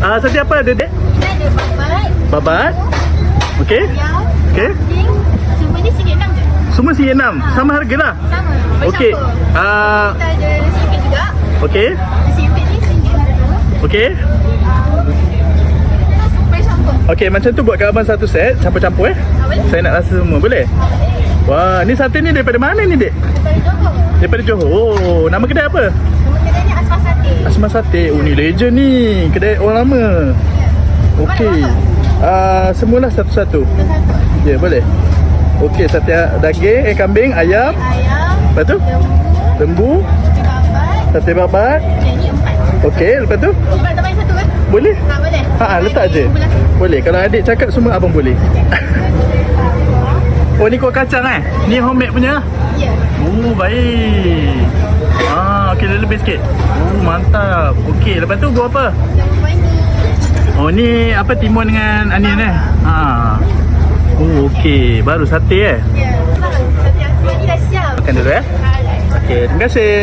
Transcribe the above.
Sate apa ada, Dek? Kita ada babat, Babat. Okey. ayam, Okey. daging. Semua ni RM1.6 je. Semua RM1.6. Sama harga lah. Sama. Okey. Kita ada nasi impit juga. Okey. Nasi impit ni RM1 harga. Okey. Supaya campur. Okey, macam tu buat kat abang satu set, campur-campur Boleh? Saya nak rasa semua, boleh? Boleh. Wah, ni sate ni daripada mana ni, Dek? Daripada Johor. Daripada Johor. Oh, nama kedai apa? Nama kedai ni Asma Sate. Asma Sate. Oh, ni legend ni. Kedai orang lama. Okey. Semualah satu-satu. Satu-satu. Ya, boleh. Okey, sate daging, kambing, ayam. Ayam, Lepas tu? lembu, Lembu, sate babat. sate babat. Okey, ni 4. Okey, lepas tu? Sebab tambah satu kan? Boleh? Boleh. Letak je. Boleh. Kalau adik cakap semua abang boleh. Oh, ni kuah kacang Ni homemade punya. Ya. Oh, baik. Okey, lebih sikit. Oh, mantap. Okey, lepas tu buat apa? Yang ni. Oh, ni apa, timun dengan onion Oh, okey. Baru sate Ya. Sate Asma ni dah siap. Makan dulu Alright. Okey, terima kasih.